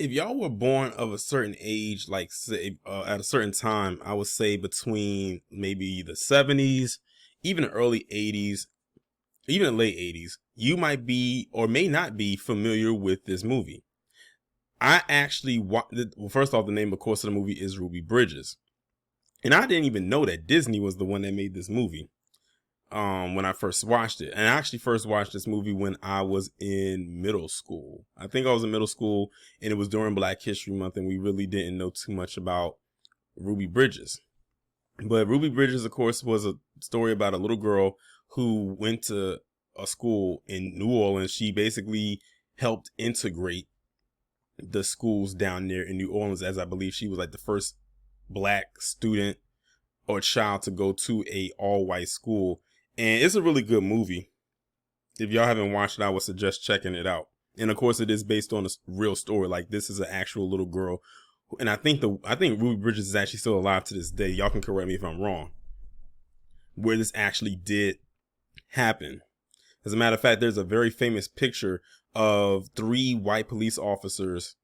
if y'all were born of a certain age, like say at a certain time, I would say between maybe the 70s, even the early 80s, even the late 80s, you might be or may not be familiar with this movie. I actually, well, first off, the name, of course, of the movie is Ruby Bridges. And I didn't even know that Disney was the one that made this movie when I first watched it. And I actually first watched this movie when I was in middle school. I think I was in middle school and it was during Black History Month and we really didn't know too much about Ruby Bridges. But Ruby Bridges, of course, was a story about a little girl who went to a school in New Orleans. She basically helped integrate the schools down there in New Orleans, as I believe she was like the first Black student or child to go to a all-white school. And it's a really good movie. If y'all haven't watched it, I would suggest checking it out. And of course, it is based on a real story. Like, this is an actual little girl, and I think Ruby Bridges is actually still alive to this day. Y'all can correct me if I'm wrong, where this actually did happen. As a matter of fact, there's a very famous picture of 3 white police officers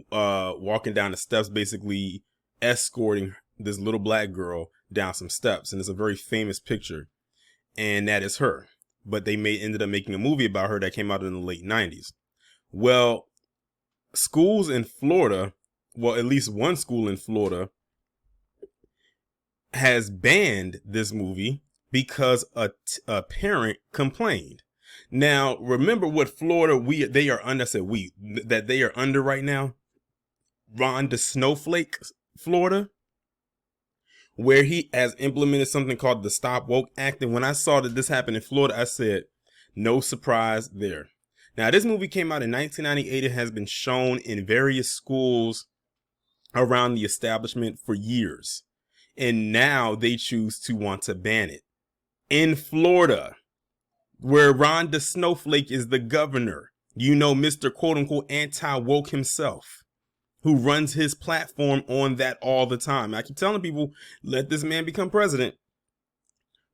walking down the steps, basically escorting this little Black girl down some steps. And it's a very famous picture. And that is her. But they ended up making a movie about her that came out in the late 90s. Well, schools in Florida, well, at least one school in Florida, has banned this movie because a parent complained. Now, remember what Florida they are under. I said that they are under right now. Ron DeSnowflake, Florida, where he has implemented something called the Stop Woke Act. And when I saw that this happened in Florida, I said, no surprise there. Now, this movie came out in 1998. It has been shown in various schools around the establishment for years. And now they choose to want to ban it. In Florida, where Ron DeSnowflake is the governor, you know, Mr. quote unquote anti-woke himself, who runs his platform on that all the time. I keep telling people, let this man become president.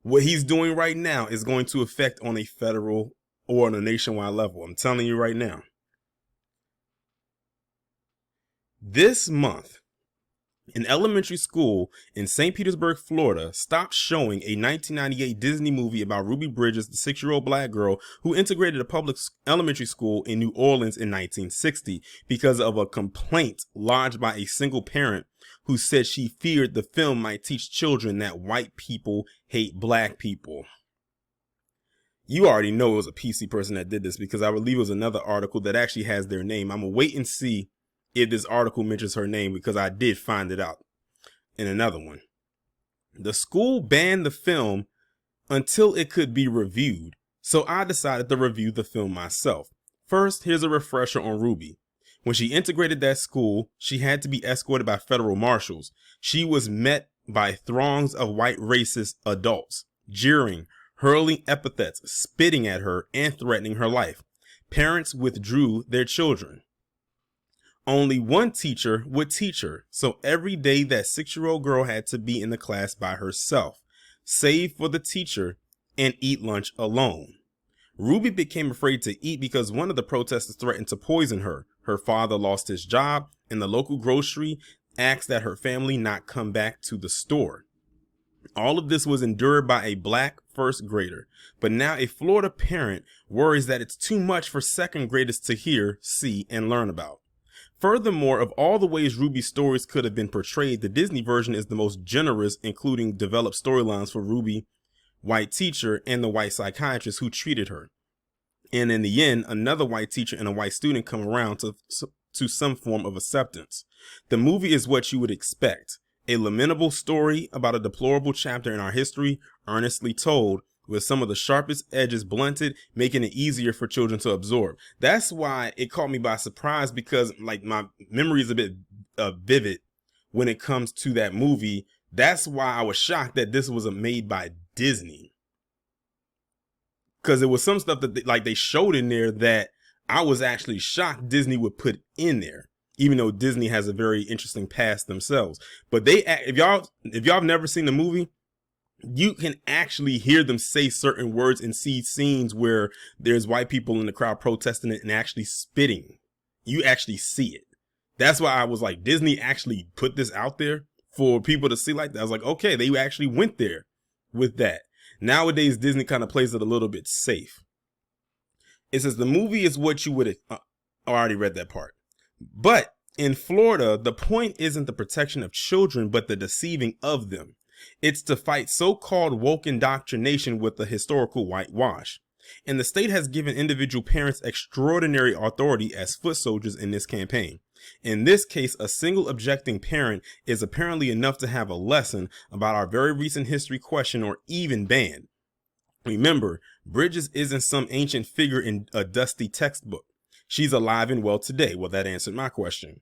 What he's doing right now is going to affect on a federal or on a nationwide level. I'm telling you right now. This month, an elementary school in St. Petersburg, Florida, stopped showing a 1998 Disney movie about Ruby Bridges, the 6-year-old Black girl who integrated a public elementary school in New Orleans in 1960 because of a complaint lodged by a single parent who said she feared the film might teach children that white people hate Black people. You already know it was a PC person that did this, because I believe it was another article that actually has their name. I'm going to wait and see if this article mentions her name, because I did find it out in another one. The school banned the film until it could be reviewed, so I decided to review the film myself. First, here's a refresher on Ruby. When she integrated that school, she had to be escorted by federal marshals. She was met by throngs of white racist adults, jeering, hurling epithets, spitting at her, and threatening her life. Parents withdrew their children. Only one teacher would teach her, so every day that 6-year-old girl had to be in the class by herself, save for the teacher, and eat lunch alone. Ruby became afraid to eat because one of the protesters threatened to poison her. Her father lost his job, and the local grocery asked that her family not come back to the store. All of this was endured by a Black first grader, but now a Florida parent worries that it's too much for second graders to hear, see, and learn about. Furthermore, of all the ways Ruby's stories could have been portrayed, the Disney version is the most generous, including developed storylines for Ruby, white teacher, and the white psychiatrist who treated her. And in the end, another white teacher and a white student come around to some form of acceptance. The movie is what you would expect. A lamentable story about a deplorable chapter in our history, earnestly told, with some of the sharpest edges blunted, making it easier for children to absorb. That's why it caught me by surprise, because like my memory is a bit vivid when it comes to that movie. That's why I was shocked that this was made by Disney, because it was some stuff that they showed in there that I was actually shocked Disney would put in there, even though Disney has a very interesting past themselves. But if y'all have never seen the movie, you can actually hear them say certain words and see scenes where there's white people in the crowd protesting it and actually spitting you actually see it. That's why I was like, Disney actually put this out there for people to see like that. I was like, okay, they actually went there with that. Nowadays, Disney kind of plays it a little bit safe. It says the movie is what you would, I already read that part. But in Florida, the point isn't the protection of children, but the deceiving of them. It's to fight so-called woke indoctrination with the historical whitewash. And the state has given individual parents extraordinary authority as foot soldiers in this campaign. In this case, a single objecting parent is apparently enough to have a lesson about our very recent history question or even ban. Remember, Bridges isn't some ancient figure in a dusty textbook. She's alive and well today. Well, that answered my question.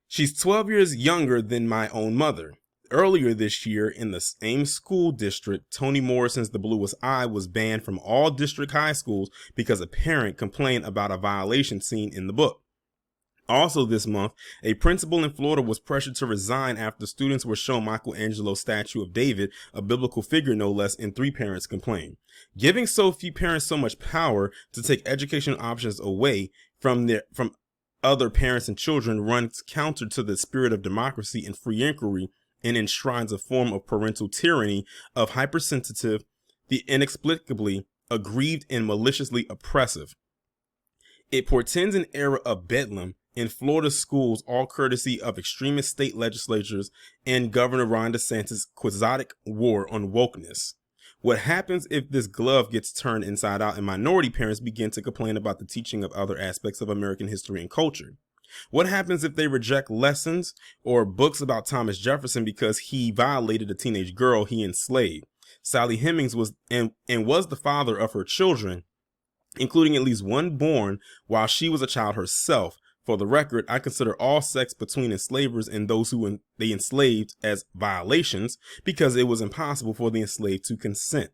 She's 12 years younger than my own mother. Earlier this year, in the same school district, Toni Morrison's The Bluest Eye was banned from all district high schools because a parent complained about a violation seen in the book. Also this month, a principal in Florida was pressured to resign after students were shown Michelangelo's statue of David, a biblical figure no less, and 3 parents complained. Giving so few parents so much power to take educational options away from other parents and children runs counter to the spirit of democracy and free inquiry, and enshrines a form of parental tyranny of hypersensitive, the inexplicably aggrieved and maliciously oppressive. It portends an era of bedlam in Florida schools, all courtesy of extremist state legislatures and Governor Ron DeSantis' quixotic war on wokeness. What happens if this glove gets turned inside out and minority parents begin to complain about the teaching of other aspects of American history and culture? What happens if they reject lessons or books about Thomas Jefferson because he violated a teenage girl he enslaved? Sally Hemings was the father of her children, including at least one born while she was a child herself. For the record, I consider all sex between enslavers and those who they enslaved as violations because it was impossible for the enslaved to consent.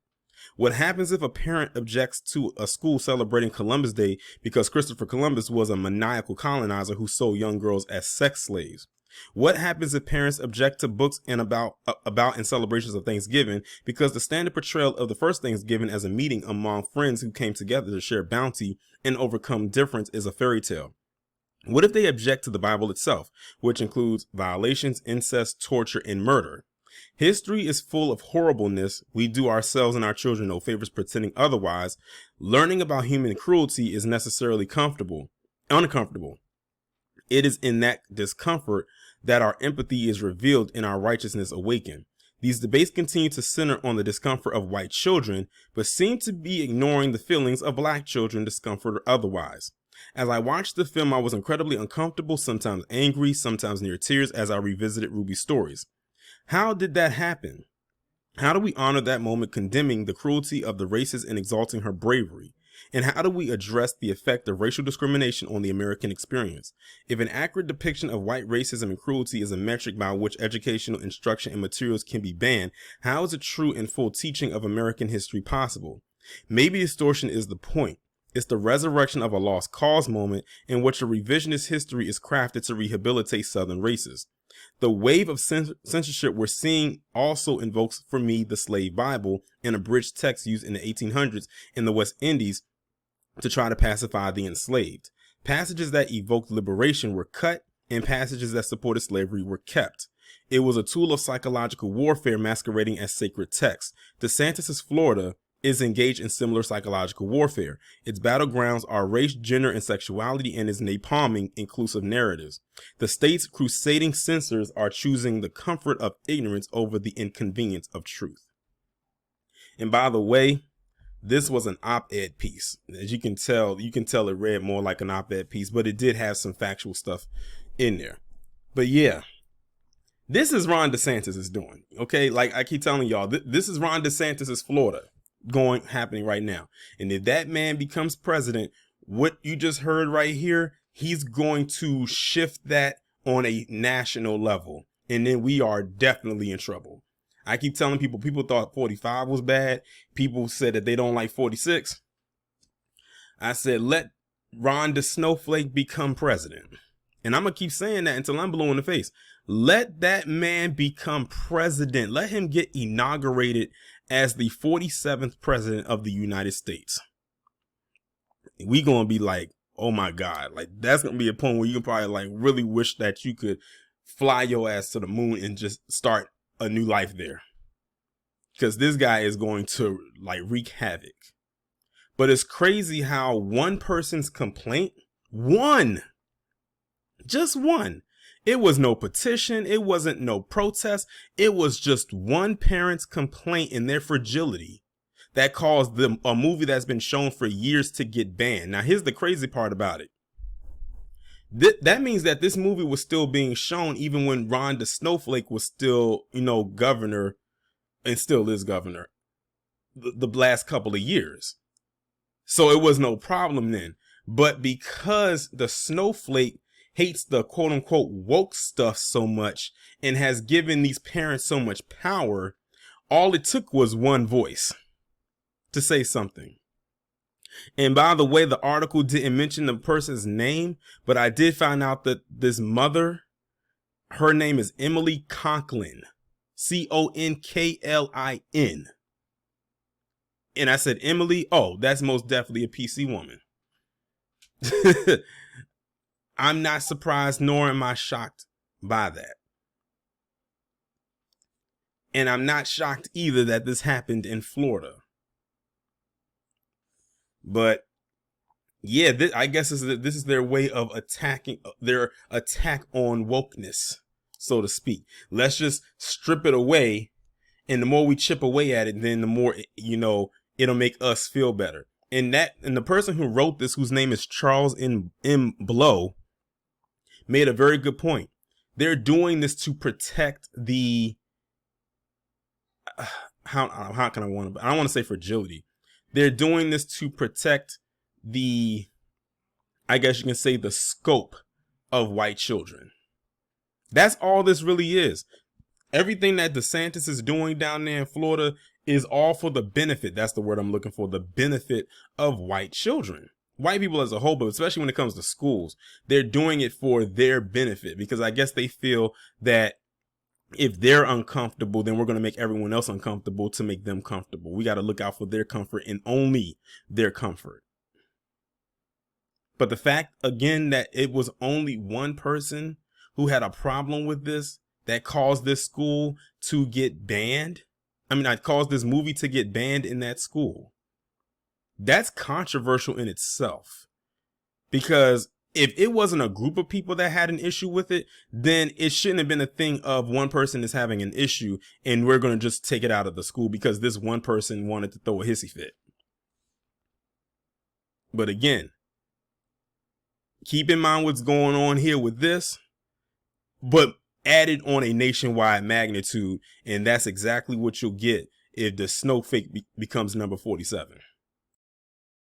What happens if a parent objects to a school celebrating Columbus Day because Christopher Columbus was a maniacal colonizer who sold young girls as sex slaves? What happens if parents object to books and about and celebrations of Thanksgiving because the standard portrayal of the first Thanksgiving as a meeting among friends who came together to share bounty and overcome difference is a fairy tale? What if they object to the Bible itself, which includes violations, incest, torture, and murder? History is full of horribleness. We do ourselves and our children no favors pretending otherwise. Learning about human cruelty is necessarily uncomfortable. It is in that discomfort that our empathy is revealed and our righteousness awakened. These debates continue to center on the discomfort of white children, but seem to be ignoring the feelings of black children, discomfort or otherwise. As I watched the film, I was incredibly uncomfortable, sometimes angry, sometimes near tears as I revisited Ruby's stories. How did that happen? How do we honor that moment, condemning the cruelty of the races and exalting her bravery? And how do we address the effect of racial discrimination on the American experience? If an accurate depiction of white racism and cruelty is a metric by which educational instruction and materials can be banned, how is a true and full teaching of American history possible? Maybe distortion is the point. It's the resurrection of a lost cause moment in which a revisionist history is crafted to rehabilitate Southern races. The wave of censorship we're seeing also invokes for me the slave Bible, an abridged text used in the 1800s in the West Indies to try to pacify the enslaved. Passages that evoked liberation were cut, and passages that supported slavery were kept. It was a tool of psychological warfare masquerading as sacred text. DeSantis' Florida is engaged in similar psychological warfare. Its battlegrounds are race, gender, and sexuality, and is napalming inclusive narratives. The state's crusading censors are choosing the comfort of ignorance over the inconvenience of truth. And by the way, this was an op-ed piece. As you can tell it read more like an op-ed piece, but it did have some factual stuff in there. But yeah, this is Ron DeSantis is doing. Okay, like I keep telling y'all, this is Ron DeSantis' Florida happening right now. And if that man becomes president, what you just heard right here, he's going to shift that on a national level. And then we are definitely in trouble. I keep telling people thought 45 was bad. People said that they don't like 46. I said, let Ron the Snowflake become president. And I'm going to keep saying that until I'm blue in the face. Let that man become president. Let him get inaugurated as the 47th president of the United States. We going to be like, oh my God, like that's going to be a point where you can probably like really wish that you could fly your ass to the moon and just start a new life there. Because this guy is going to like wreak havoc. But it's crazy how one person's complaint, just one. It was no petition. It wasn't no protest. It was just one parent's complaint and their fragility that caused them a movie that's been shown for years to get banned. Now, here's the crazy part about it. That means that this movie was still being shown even when Ron the Snowflake was still, governor, and still is governor the last couple of years. So it was no problem then. But because the Snowflake hates the quote unquote woke stuff so much and has given these parents so much power, all it took was one voice to say something. And by the way, the article didn't mention the person's name, but I did find out that this mother, her name is Emily Conklin, Conklin. And I said, Emily, oh, that's most definitely a PC woman. I'm not surprised, nor am I shocked by that. And I'm not shocked either that this happened in Florida. But yeah, I guess this is their way of attacking, their attack on wokeness, so to speak. Let's just strip it away. And the more we chip away at it, then the more, it'll make us feel better. And the person who wrote this, whose name is Charles M. Blow, made a very good point. They're doing this to protect the, I don't want to say fragility. They're doing this to protect the, I guess you can say, the scope of white children. That's all this really is. Everything that DeSantis is doing down there in Florida is all for the benefit. That's the word I'm looking for. The benefit of white children, white people as a whole, but especially when it comes to schools, they're doing it for their benefit because I guess they feel that if they're uncomfortable, then we're going to make everyone else uncomfortable to make them comfortable. We got to look out for their comfort and only their comfort. But the fact, again, that it was only one person who had a problem with this that caused this school to get banned. I caused this movie to get banned in that school. That's controversial in itself. Because if it wasn't a group of people that had an issue with it, then it shouldn't have been a thing of one person is having an issue and we're going to just take it out of the school because this one person wanted to throw a hissy fit. But again, keep in mind what's going on here with this, but added on a nationwide magnitude. And that's exactly what you'll get if the Snowflake becomes number 47.